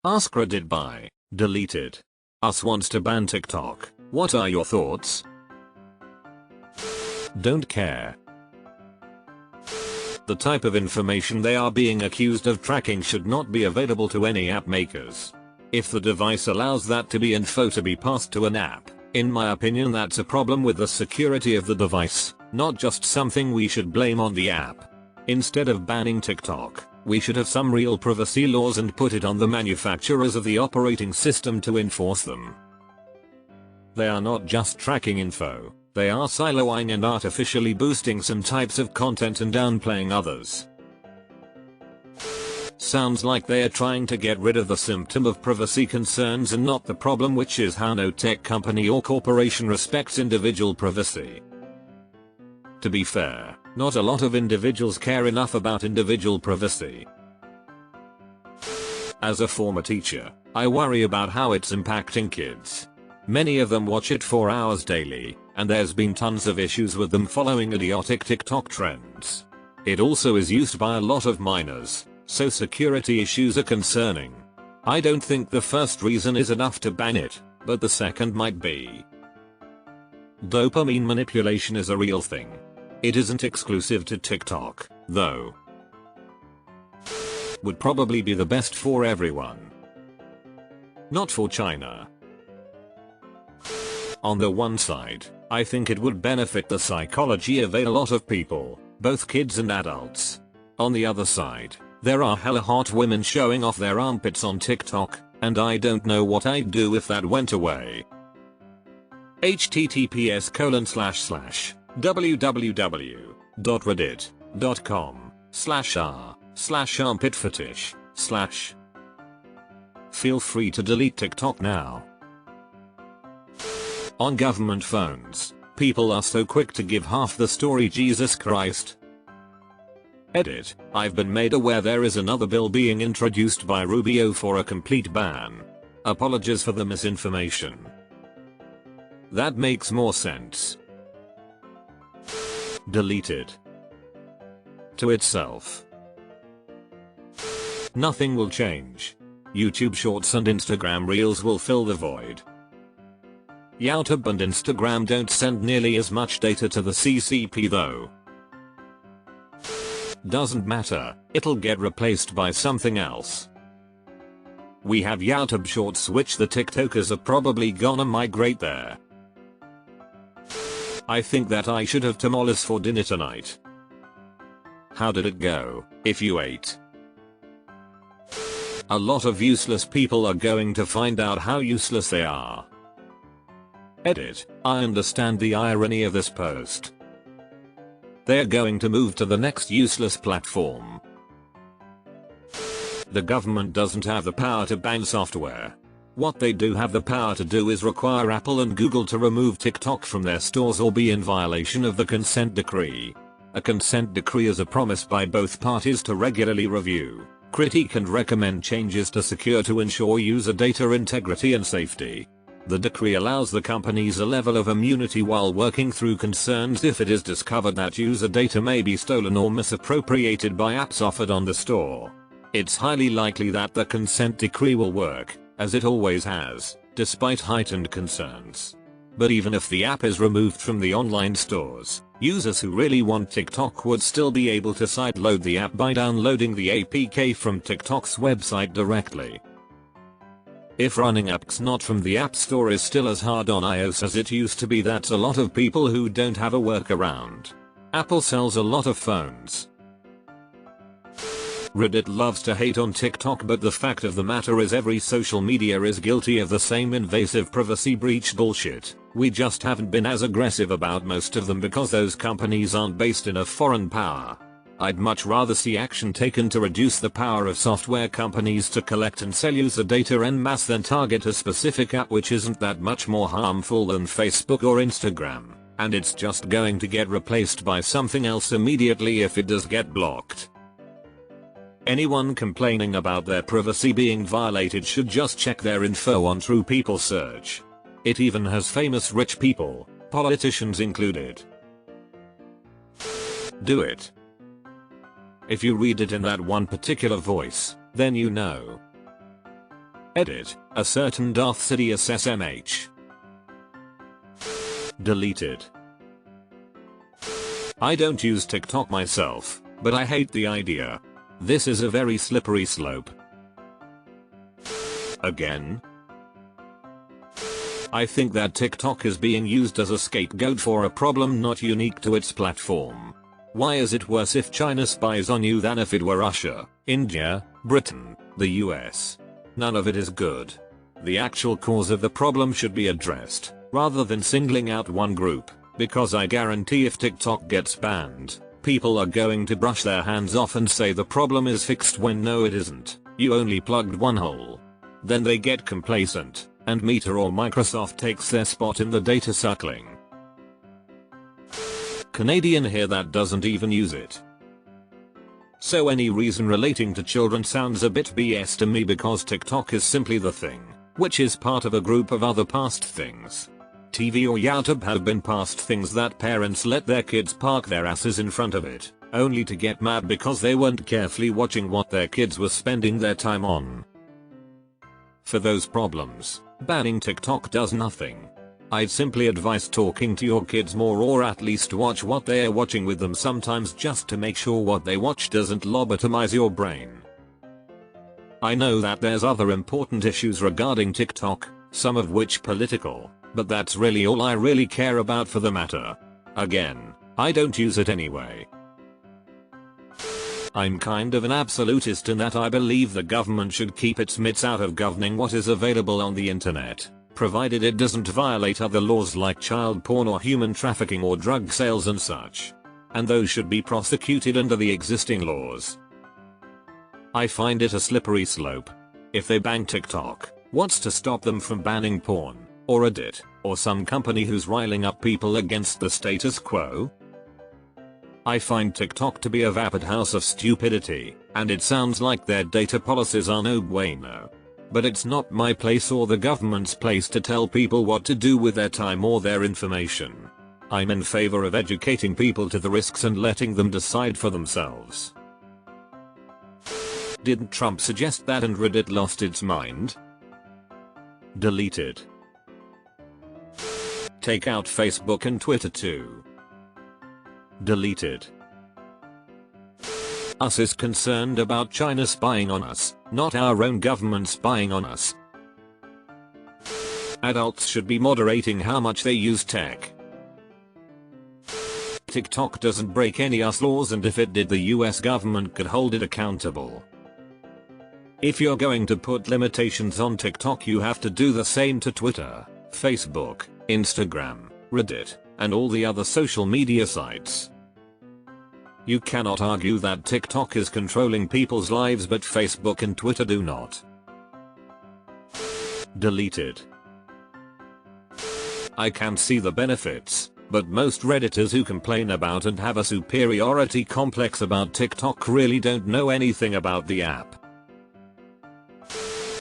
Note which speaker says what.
Speaker 1: AskReddit by deleted. Us wants to ban TikTok. What are your thoughts? Don't care. The type of information they are being accused of tracking should not be available to any app makers. If the device allows that to be info to be passed to an app, in my opinion that's a problem with the security of the device, not just something we should blame on the app. Instead of banning TikTok, we should have some real privacy laws and put it on the manufacturers of the operating system to enforce them. They are not just tracking info, they are siloing and artificially boosting some types of content and downplaying others. Sounds like they are trying to get rid of the symptom of privacy concerns and not the problem, which is how no tech company or corporation respects individual privacy. To be fair, not a lot of individuals care enough about individual privacy. As a former teacher, I worry about how it's impacting kids. Many of them watch it for hours daily, and there's been tons of issues with them following idiotic TikTok trends. It also is used by a lot of minors, so security issues are concerning. I don't think the first reason is enough to ban it, but the second might be. Dopamine manipulation is a real thing. It isn't exclusive to TikTok, though. Would probably be the best for everyone. Not for China. On the one side, I think it would benefit the psychology of a lot of people, both kids and adults. On the other side, there are hella hot women showing off their armpits on TikTok, and I don't know what I'd do if that went away. https://www.reddit.com/r/armpitfetish/ Feel free to delete TikTok now. On government phones, people are so quick to give half the story. Jesus Christ. Edit. I've been made aware there is another bill being introduced by Rubio for a complete ban. Apologies for the misinformation. That makes more sense. Deleted. To itself. Nothing will change. YouTube Shorts and Instagram Reels will fill the void. YouTube and Instagram don't send nearly as much data to the CCP though. Doesn't matter, it'll get replaced by something else. We have YouTube Shorts, which the TikTokers are probably gonna migrate there. I think that I should have tamales for dinner tonight. How did it go, if you ate? A lot of useless people are going to find out how useless they are. Edit. I understand the irony of this post. They're going to move to the next useless platform. The government doesn't have the power to ban software. What they do have the power to do is require Apple and Google to remove TikTok from their stores or be in violation of the consent decree. A consent decree is a promise by both parties to regularly review, critique and recommend changes to secure to ensure user data integrity and safety. The decree allows the companies a level of immunity while working through concerns if it is discovered that user data may be stolen or misappropriated by apps offered on the store. It's highly likely that the consent decree will work, as it always has, despite heightened concerns. But even if the app is removed from the online stores, users who really want TikTok would still be able to sideload the app by downloading the APK from TikTok's website directly. If running apps not from the App Store is still as hard on iOS as it used to be, that's a lot of people who don't have a workaround. Apple sells a lot of phones. Reddit loves to hate on TikTok, but the fact of the matter is every social media is guilty of the same invasive privacy breach bullshit. We just haven't been as aggressive about most of them because those companies aren't based in a foreign power. I'd much rather see action taken to reduce the power of software companies to collect and sell user data en masse than target a specific app which isn't that much more harmful than Facebook or Instagram, and it's just going to get replaced by something else immediately if it does get blocked. Anyone complaining about their privacy being violated should just check their info on True People Search. It even has famous rich people, politicians included. Do it. If you read it in that one particular voice, then you know. Edit, a certain Darth Sidious SMH. Deleted. I don't use TikTok myself, but I hate the idea. This is a very slippery slope. Again? I think that TikTok is being used as a scapegoat for a problem not unique to its platform. Why is it worse if China spies on you than if it were Russia, India, Britain, the US? None of it is good. The actual cause of the problem should be addressed, rather than singling out one group, because I guarantee if TikTok gets banned, people are going to brush their hands off and say the problem is fixed when no it isn't, you only plugged one hole. Then they get complacent, and Meta or Microsoft takes their spot in the data suckling. Canadian here that doesn't even use it. So any reason relating to children sounds a bit BS to me because TikTok is simply the thing, which is part of a group of other past things. TV or YouTube have been past things that parents let their kids park their asses in front of it, only to get mad because they weren't carefully watching what their kids were spending their time on. For those problems, banning TikTok does nothing. I'd simply advise talking to your kids more or at least watch what they're watching with them sometimes just to make sure what they watch doesn't lobotomize your brain. I know that there's other important issues regarding TikTok, some of which political, but that's really all I really care about for the matter. Again, I don't use it anyway. I'm kind of an absolutist in that I believe the government should keep its mitts out of governing what is available on the internet, provided it doesn't violate other laws like child porn or human trafficking or drug sales and such. And those should be prosecuted under the existing laws. I find it a slippery slope. If they ban TikTok, what's to stop them from banning porn, or Reddit, or some company who's riling up people against the status quo? I find TikTok to be a vapid house of stupidity, and it sounds like their data policies are no bueno. But it's not my place or the government's place to tell people what to do with their time or their information. I'm in favor of educating people to the risks and letting them decide for themselves. Didn't Trump suggest that and Reddit lost its mind? Deleted. Take out Facebook and Twitter too. Deleted. Us is concerned about China spying on us, not our own government spying on us. Adults should be moderating how much they use tech. TikTok doesn't break any US laws, and if it did, the US government could hold it accountable. If you're going to put limitations on TikTok, you have to do the same to Twitter, Facebook, Instagram, Reddit, and all the other social media sites. You cannot argue that TikTok is controlling people's lives but Facebook and Twitter do not. Deleted. I can see the benefits, but most Redditors who complain about and have a superiority complex about TikTok really don't know anything about the app.